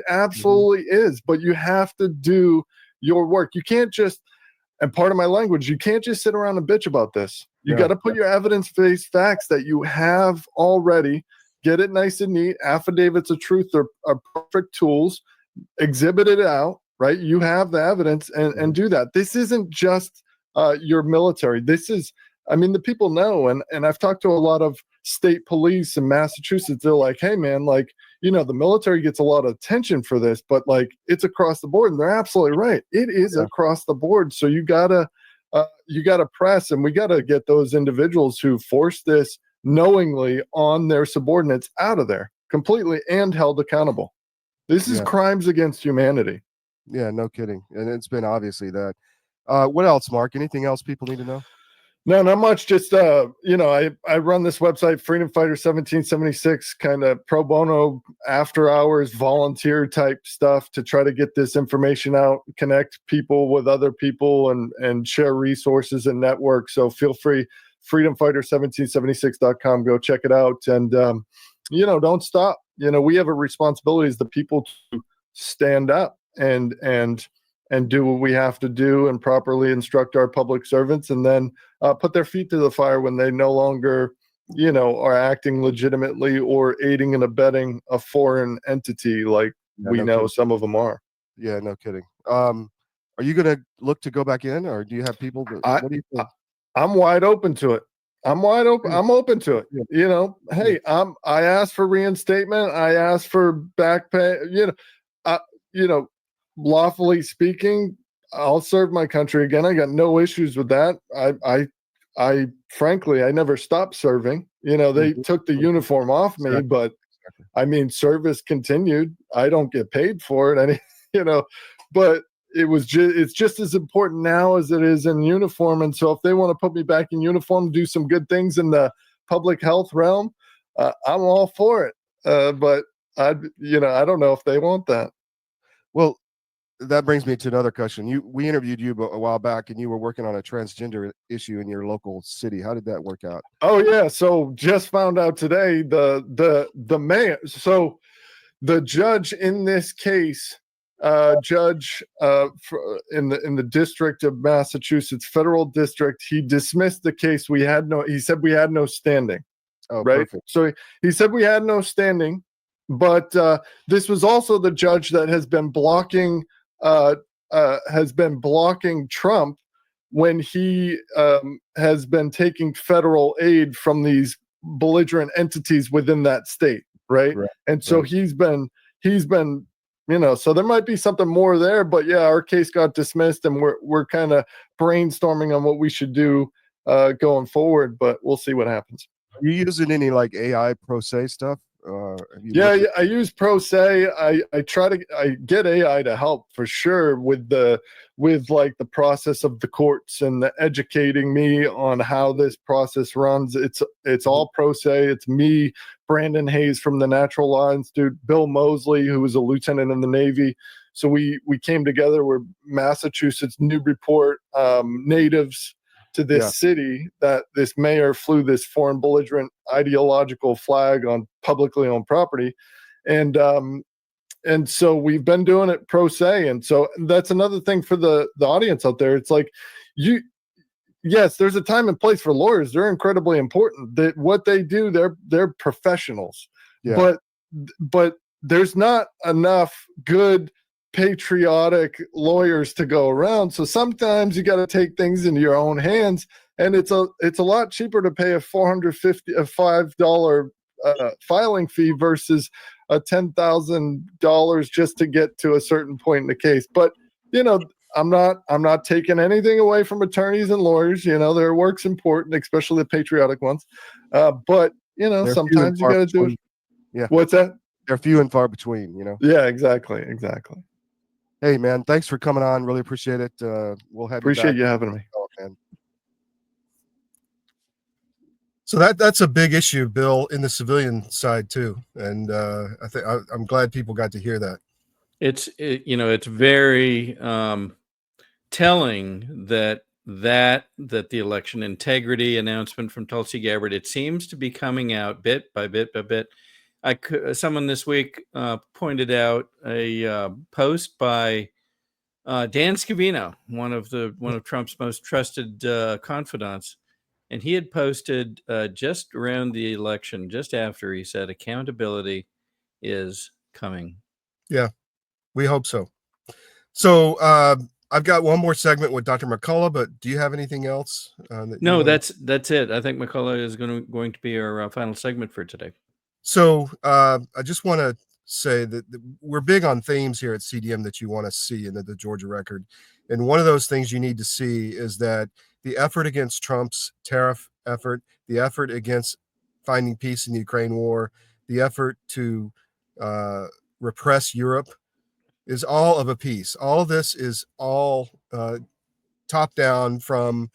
[SPEAKER 7] absolutely is. But you have to do your work. You can't just, and part of my language, you can't just sit around and bitch about this. You got to put your evidence-based facts that you have already, get it nice and neat. Affidavits of truth are perfect tools. Exhibit it out, right? You have the evidence, and do that. This isn't just your military. This is, the people know, and I've talked to a lot of state police in Massachusetts. They're like, hey man, the military gets a lot of attention for this, but it's across the board. And they're absolutely right. It is across the board. So you gotta press, and we gotta get those individuals who force this knowingly on their subordinates out of there. completely and held accountable. This is crimes against humanity.
[SPEAKER 2] Yeah, no kidding. And it's been obviously that. What else, Mark? Anything else people need to know?
[SPEAKER 7] No, not much. Just, I run this website, Freedom Fighter 1776, kind of pro bono, after hours, volunteer type stuff to try to get this information out, connect people with other people, and share resources and networks. So feel free, freedomfighter1776.com. Go check it out. And, don't stop. We have a responsibility as the people to stand up and do what we have to do and properly instruct our public servants, and then put their feet to the fire when they no longer, are acting legitimately or aiding and abetting a foreign entity like some of them are.
[SPEAKER 2] Yeah, no kidding. Are you going to look to go back in, or do you have people? What do you think?
[SPEAKER 7] I'm wide open to it. I'm wide open. I'm open to it. Hey, I asked for reinstatement. I asked for back pay. Lawfully speaking, I'll serve my country again. I got no issues with that. I frankly, I never stopped serving. They took the uniform off me, but I mean, service continued. I don't get paid for it, but it's just as important now as it is in uniform. And so if they want to put me back in uniform, do some good things in the public health realm, I'm all for it. But I don't know if they want that.
[SPEAKER 2] Well, that brings me to another question. We interviewed you a while back, and you were working on a transgender issue in your local city. How did that work out?
[SPEAKER 7] Oh yeah, so just found out today the mayor. So the judge in this case, in the District of Massachusetts, federal district, he dismissed the case. He said we had no standing.
[SPEAKER 2] Oh,
[SPEAKER 7] right.
[SPEAKER 2] Perfect.
[SPEAKER 7] So he said we had no standing, but this was also the judge that has been blocking Trump when he has been taking federal aid from these belligerent entities within that state, right? And so he's been, so there might be something more there, but yeah, our case got dismissed, and we're kind of brainstorming on what we should do going forward, but we'll see what happens.
[SPEAKER 2] Are you using any like AI pro se stuff?
[SPEAKER 7] I use Pro Se. I get AI to help for sure with the process of the courts and the educating me on how this process runs. It's all Pro Se. It's me, Brandon Hayes from the Natural Law Institute, Bill Mosley, who was a lieutenant in the Navy. So we came together. We're Massachusetts Newburyport natives to this city, that this mayor flew this foreign belligerent ideological flag on publicly owned property. And so we've been doing it pro se. And so that's another thing for the audience out there. It's like, yes, there's a time and place for lawyers. They're incredibly important. That what they do, they're professionals. Yeah. But there's not enough good patriotic lawyers to go around. So sometimes you got to take things into your own hands, and it's a lot cheaper to pay a $5 filing fee versus a $10,000 just to get to a certain point in the case. But I'm not taking anything away from attorneys and lawyers. Their work's important, especially the patriotic ones. But sometimes you got to do it.
[SPEAKER 2] Yeah.
[SPEAKER 7] What's that?
[SPEAKER 2] They're few and far between.
[SPEAKER 7] Yeah, exactly.
[SPEAKER 2] Hey man, thanks for coming on. Really appreciate it. We'll have
[SPEAKER 7] appreciate you having me.
[SPEAKER 2] Oh, man. So that's a big issue, Bill, in the civilian side too, and I think I'm glad people got to hear that.
[SPEAKER 1] It's very telling that the election integrity announcement from Tulsi Gabbard, it seems to be coming out bit by bit by bit. Someone this week pointed out a post by Dan Scavino, one of Trump's most trusted confidants, and he had posted just around the election, just after, he said, accountability is coming.
[SPEAKER 2] Yeah, we hope so. So I've got one more segment with Dr. McCullough, but do you have anything else?
[SPEAKER 1] No, that's it. I think McCullough is going to be our final segment for today.
[SPEAKER 2] So I just want to say that we're big on themes here at CDM that you want to see in the Georgia Record. And one of those things you need to see is that the effort against Trump's tariff effort, the effort against finding peace in the Ukraine war, the effort to repress Europe is all of a piece. All this is all top down from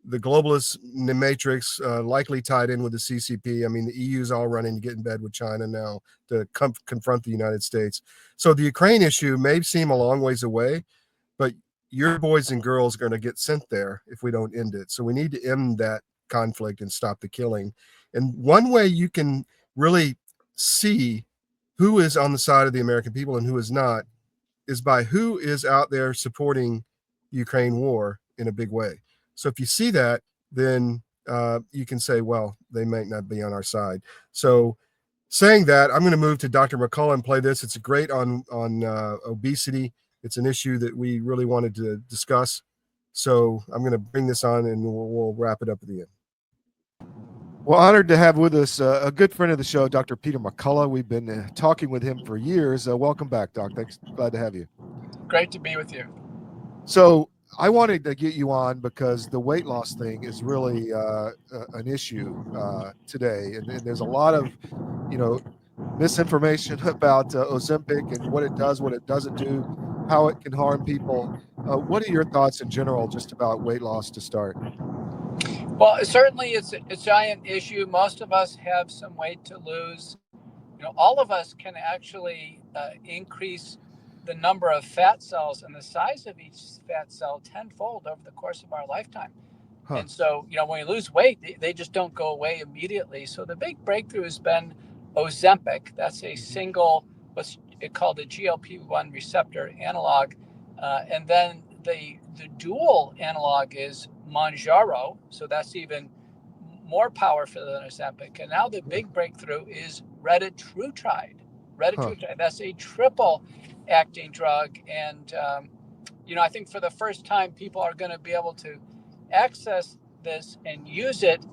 [SPEAKER 2] the globalist matrix, likely tied in with the CCP. I mean, the EU is all running to get in bed with China now to confront the United States. So the Ukraine issue may seem a long ways away, but your boys and girls are going to get sent there if we don't end it. So we need to end that conflict and stop the killing. And one way you can really see who is on the side of the American people and who is not is by who is out there supporting the Ukraine war in a big way. So if you see that, then you can say, well, they might not be on our side. So saying that, I'm going to move to Dr. McCullough and play this. It's great on obesity. It's an issue that we really wanted to discuss. So I'm going to bring this on and we'll wrap it up at the end. Well, honored to have with us a good friend of the show, Dr. Peter McCullough. We've been talking with him for years. Welcome back, Doc. Thanks. Glad to have you.
[SPEAKER 8] Great to be with you.
[SPEAKER 2] So I wanted to get you on because the weight loss thing is really an issue today. And there's a lot of, misinformation about Ozempic and what it does, what it doesn't do, how it can harm people. What are your thoughts in general just about weight loss to start?
[SPEAKER 8] Well, certainly it's a giant issue. Most of us have some weight to lose. All of us can actually increase the number of fat cells and the size of each fat cell tenfold over the course of our lifetime. Huh. And so, when we lose weight, they just don't go away immediately. So the big breakthrough has been Ozempic. That's a single, what's it called, a GLP-1 receptor analog. And then the dual analog is Mounjaro. So that's even more powerful than Ozempic. And now the big breakthrough is retatrutide. Retatrutide, that's a triple acting drug. And, I think for the first time, people are going to be able to access this and use it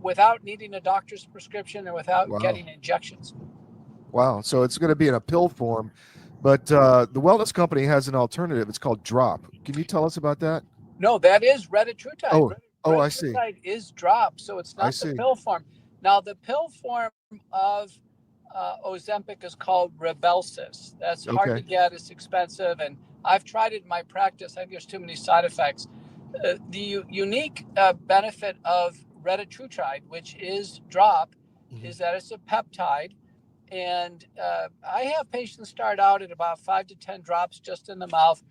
[SPEAKER 8] without needing a doctor's prescription and without getting injections. Wow. So it's going to be in a pill form. But the wellness company has an alternative. It's called Drop. Can you tell us about that? No, that is retatrutide. Oh, I see. Retatrutide is Drop. So it's not the pill form. Now, the pill form of Ozempic is called Rybelsus. That's hard to get. It's expensive. And I've tried it in my practice. I think there's too many side effects. The unique benefit of retatrutide, which is Drop, is that it's a peptide. And I have patients start out at about 5 to 10 drops just in the mouth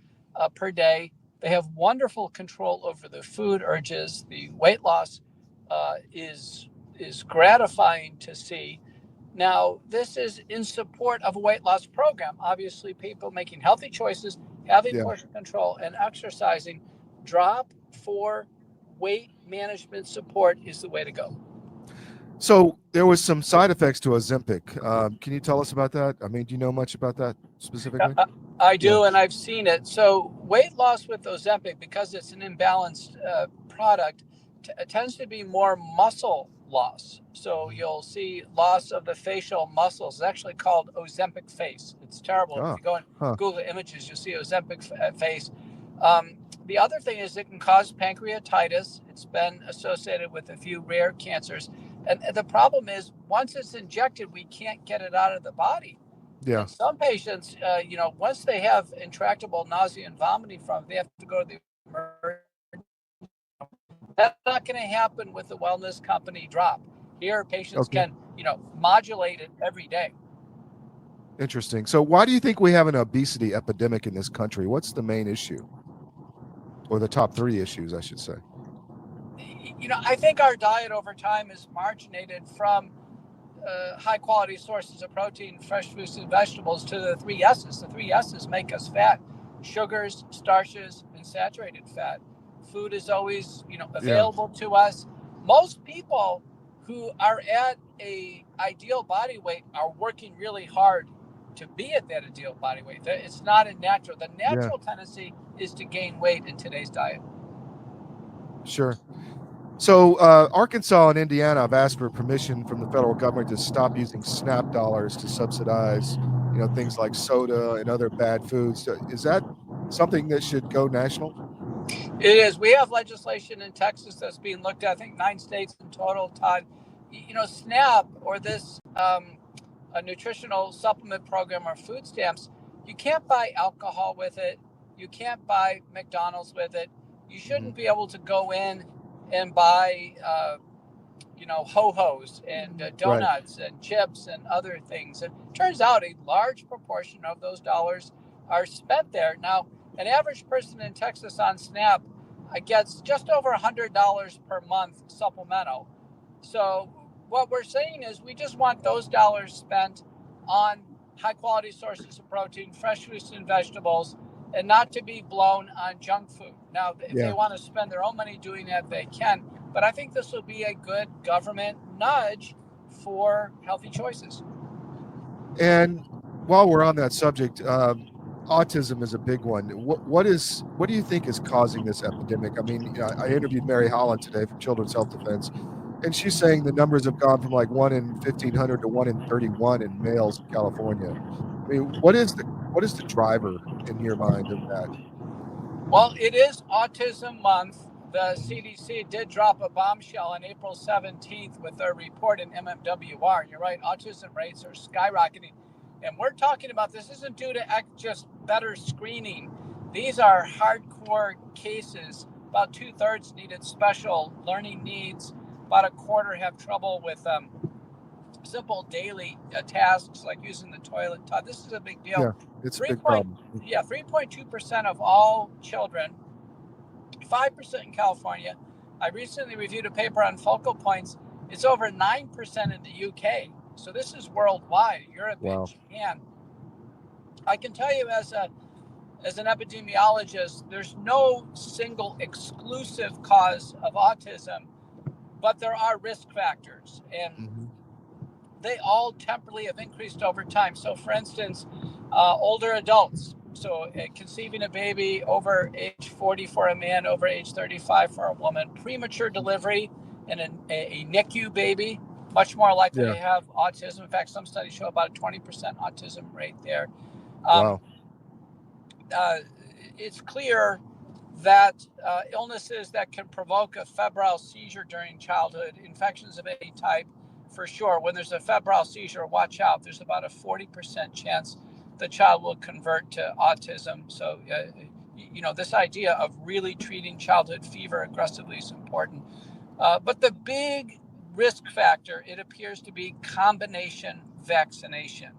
[SPEAKER 8] per day. They have wonderful control over the food urges. The weight loss is gratifying to see. Now, this is in support of a weight loss program. Obviously, people making healthy choices, having portion control, and exercising. Drop for weight management support is the way to go. So there was some side effects to Ozempic. Can you tell us about that? I mean, do you know much about that specifically? I do, and I've seen it. So weight loss with Ozempic, because it's an imbalanced product, tends to be more muscle loss. So you'll see loss of the facial muscles. It's actually called Ozempic face. It's terrible. If you go and Google images, you'll see Ozempic face. The other thing is it can cause pancreatitis. It's been associated with a few rare cancers. And the problem is once it's injected, we can't get it out of the body. Yeah. And some patients, once they have intractable nausea and vomiting from it, they have to go to the emergency. That's not going to happen with the wellness company Drop. Here, patients can, modulate it every day. Interesting. So why do you think we have an obesity epidemic in this country? What's the main issue? Or the top 3 issues, I should say. I think our diet over time is marginated from high quality sources of protein, fresh fruits and vegetables to the 3 S's. The 3 S's make us fat: sugars, starches, and saturated fat. Food is always, available to us. Most people who are at a ideal body weight are working really hard to be at that ideal body weight. It's not a natural. The natural tendency is to gain weight in today's diet. Sure. So Arkansas and Indiana have asked for permission from the federal government to stop using SNAP dollars to subsidize, things like soda and other bad foods. Is that something that should go national? It is. We have legislation in Texas that's being looked at. I think 9 states in total, Todd, SNAP or this a nutritional supplement program or food stamps, you can't buy alcohol with it. You can't buy McDonald's with it. You shouldn't be able to go in and buy, ho-hos and donuts and chips and other things. And it turns out a large proportion of those dollars are spent there. Now, an average person in Texas on SNAP gets just over $100 per month supplemental. So what we're saying is we just want those dollars spent on high quality sources of protein, fresh fruits and vegetables, and not to be blown on junk food. Now, if they want to spend their own money doing that, they can. But I think this will be a good government nudge for healthy choices.
[SPEAKER 2] And while we're on that subject, autism is a big one. What do you think is causing this epidemic? I mean, I interviewed Mary Holland today from Children's Health Defense, and she's saying the numbers have gone from like 1 in 1,500 to 1 in 31 in males in California. I mean, what is the driver in your mind of that?
[SPEAKER 8] Well, it is Autism Month. The CDC did drop a bombshell on April 17th with their report in MMWR. You're right, autism rates are skyrocketing. And we're talking about this isn't due to just better screening. These are hardcore cases. About 2/3 needed special learning needs. About a quarter have trouble with simple daily tasks like using the toilet. Todd, this is a big deal.
[SPEAKER 2] Yeah, it's a big problem.
[SPEAKER 8] 3.2% of all children, 5% in California. I recently reviewed a paper on focal points. It's over 9% in the UK. So this is worldwide, Europe and Japan. I can tell you as an epidemiologist, there's no single exclusive cause of autism, but there are risk factors, and they all temporally have increased over time. So for instance, older adults, so conceiving a baby over age 40 for a man, over age 35 for a woman, premature delivery and a NICU baby, much more likely to have autism. In fact, some studies show about a 20% autism rate there. It's clear that illnesses that can provoke a febrile seizure during childhood, infections of any type, for sure. When there's a febrile seizure, watch out. There's about a 40% chance the child will convert to autism. So, this idea of really treating childhood fever aggressively is important. But the big risk factor, it appears to be combination vaccination.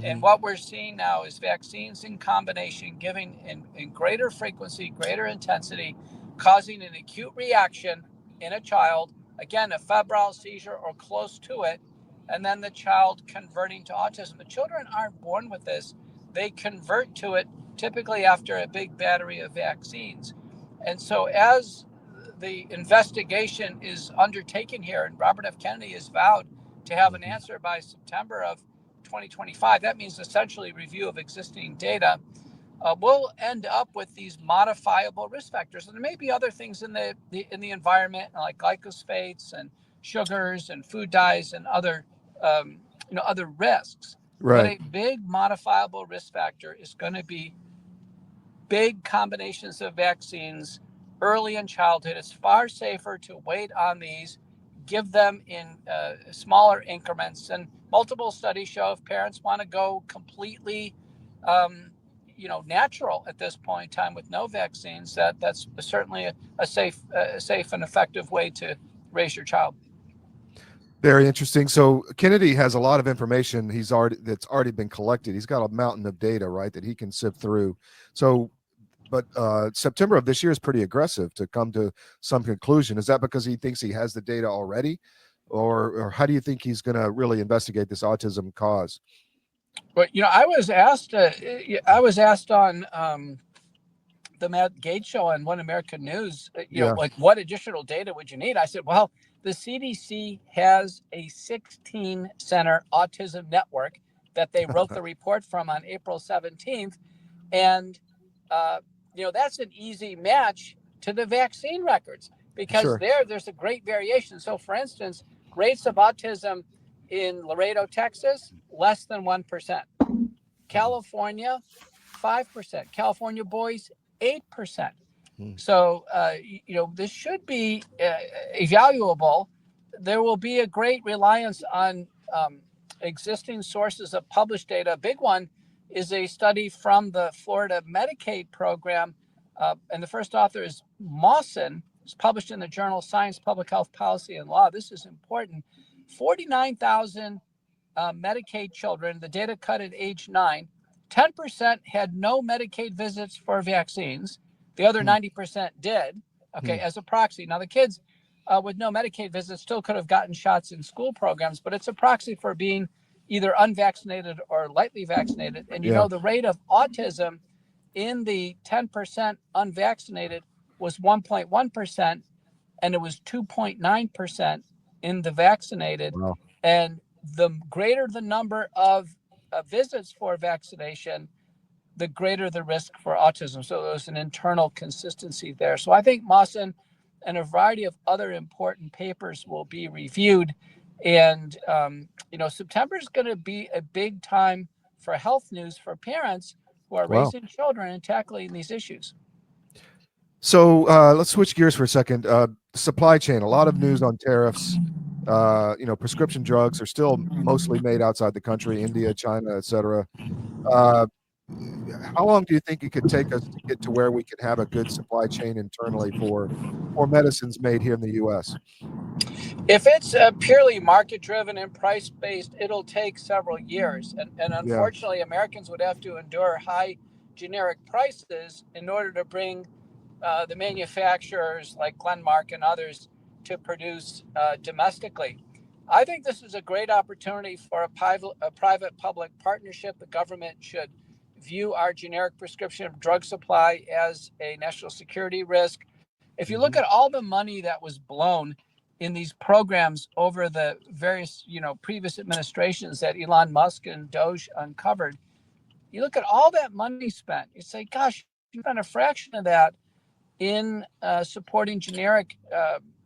[SPEAKER 8] And what we're seeing now is vaccines in combination giving in greater frequency, greater intensity, causing an acute reaction in a child, again, a febrile seizure or close to it, and then the child converting to autism. The children aren't born with this. They convert to it typically after a big battery of vaccines. And so as the investigation is undertaken here, and Robert F. Kennedy has vowed to have an answer by September of 2025, that means essentially review of existing data, we'll end up with these modifiable risk factors. And there may be other things in the environment, like glyphosates and sugars and food dyes and other other risks.
[SPEAKER 2] Right.
[SPEAKER 8] But a big modifiable risk factor is going to be big combinations of vaccines early in childhood. It's far safer to wait on these, give them in smaller increments. And multiple studies show if parents want to go completely natural at this point in time with no vaccines, that's certainly a safe and effective way to raise your child.
[SPEAKER 2] Very interesting. So Kennedy has a lot of information that's already been collected. He's got a mountain of data, right, that he can sift through. So, but September of this year is pretty aggressive to come to some conclusion. Is that because he thinks he has the data already, or how do you think he's going to really investigate this autism cause?
[SPEAKER 8] But I was asked on the Matt Gaetz show on One American News, like what additional data would you need? I said, well, the CDC has a 16-center autism network that they wrote the report from on April 17th. And, that's an easy match to the vaccine records because there's a great variation. So, for instance, rates of autism in Laredo, Texas, less than 1%. California, 5%. California boys, 8%. So, this should be evaluable. there will be a great reliance on existing sources of published data. A big one is a study from the Florida Medicaid program, and the first author is Mawson. It's published in the journal Science, Public Health Policy and Law. This is important. 49,000 Medicaid children, the data cut at age 9, 10% had no Medicaid visits for vaccines. The other 90% did, okay, as a proxy. Now, the kids with no Medicaid visits still could have gotten shots in school programs, but it's a proxy for being either unvaccinated or lightly vaccinated. And you know, the rate of autism in the 10% unvaccinated was 1.1%, and it was 2.9% in the vaccinated.
[SPEAKER 9] Wow.
[SPEAKER 8] And the greater the number of visits for vaccination, the greater the risk for autism. So there's an internal consistency there. So I think Mawson and a variety of other important papers will be reviewed. And, September is going to be a big time for health news for parents who are raising children and tackling these issues.
[SPEAKER 9] So let's switch gears for a second. Supply chain, a lot of news on tariffs. Prescription drugs are still mostly made outside the country, India, China, et cetera. How long do you think it could take us to get to where we can have a good supply chain internally for medicines made here in the U.S.?
[SPEAKER 8] If it's purely market-driven and price-based, it'll take several years. And unfortunately, Americans would have to endure high generic prices in order to bring the manufacturers like Glenmark and others to produce domestically. I think this is a great opportunity for a private-public partnership. The government should view our generic prescription drug supply as a national security risk. If you look at all the money that was blown in these programs over the various, previous administrations that Elon Musk and Doge uncovered, you look at all that money spent, you say, gosh, you spent a fraction of that in supporting generic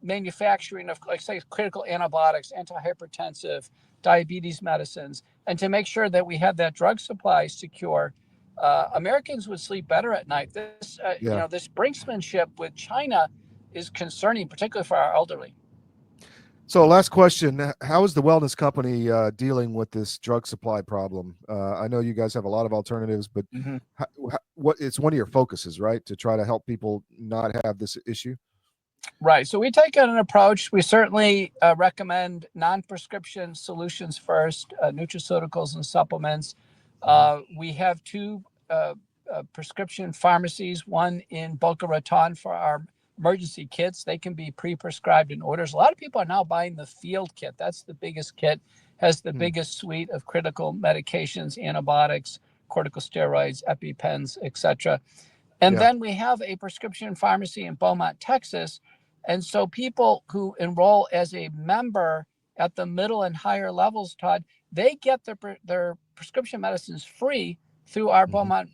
[SPEAKER 8] manufacturing of, like, say, critical antibiotics, antihypertensive, diabetes medicines, and to make sure that we have that drug supply secure. Americans would sleep better at night. This, this brinksmanship with China is concerning, particularly for our elderly.
[SPEAKER 9] So last question, how is the wellness company dealing with this drug supply problem? I know you guys have a lot of alternatives, but what it's one of your focuses, right? To try to help people not have this issue?
[SPEAKER 8] Right. So we take an approach. We certainly recommend non-prescription solutions first, nutraceuticals and supplements. We have two prescription pharmacies, one in Boca Raton for our emergency kits. They can be pre-prescribed in orders. A lot of people are now buying the field kit. That's the biggest kit, has the biggest suite of critical medications, antibiotics, corticosteroids, EpiPens, etc. And then we have a prescription pharmacy in Beaumont, Texas. And so people who enroll as a member at the middle and higher levels, Todd, they get their prescription medicines free through our Beaumont,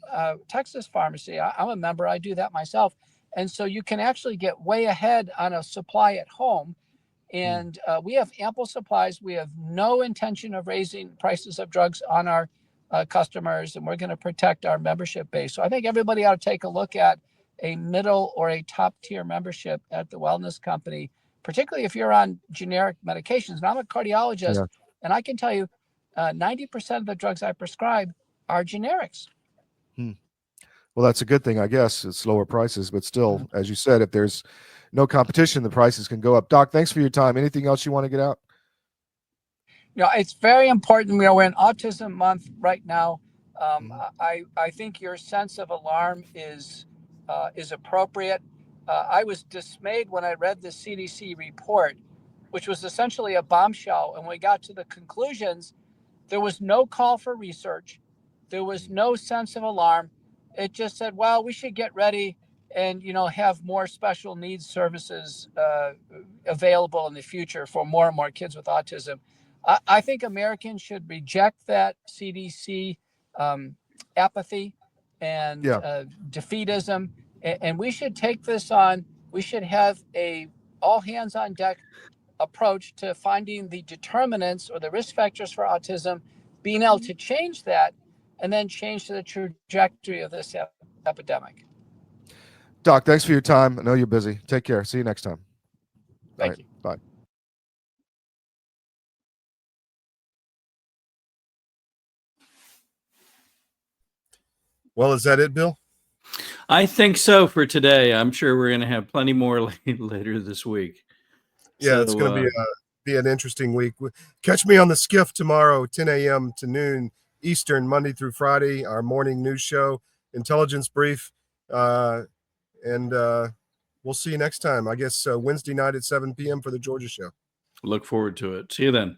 [SPEAKER 8] Texas pharmacy. I'm a member. I do that myself. And so you can actually get way ahead on a supply at home. And we have ample supplies. We have no intention of raising prices of drugs on our customers, and we're going to protect our membership base. So I think everybody ought to take a look at a middle or a top tier membership at the wellness company, particularly if you're on generic medications. And I'm a cardiologist, and I can tell you 90% of the drugs I prescribe are generics.
[SPEAKER 9] Well, that's a good thing, I guess. It's lower prices, but still, as you said, if there's no competition, the prices can go up. Doc, thanks for your time. Anything else you want to get out?
[SPEAKER 8] It's very important. We're in Autism Month right now. I think your sense of alarm is appropriate. I was dismayed when I read the CDC report, which was essentially a bombshell. And when we got to the conclusions, there was no call for research. There was no sense of alarm. It just said, well, we should get ready and, have more special needs services available in the future for more and more kids with autism. I think Americans should reject that CDC apathy and defeatism, and we should take this on. We should have a all hands on deck approach to finding the determinants or the risk factors for autism, being able to change that, and then change the trajectory of this epidemic.
[SPEAKER 9] Doc, thanks for your time. I know you're busy. Take care. See you next time.
[SPEAKER 8] Thank you.
[SPEAKER 9] Bye.
[SPEAKER 2] Well, is that it, Bill?
[SPEAKER 1] I think so for today. I'm sure we're going to have plenty more later this week.
[SPEAKER 2] Yeah, it's going to be an interesting week. Catch me on the Skiff tomorrow, 10 a.m. to noon Eastern, Monday through Friday, our morning news show, Intelligence Brief. And we'll see you next time. I guess Wednesday night at 7 p.m. for the Georgia show.
[SPEAKER 1] Look forward to it. See you then.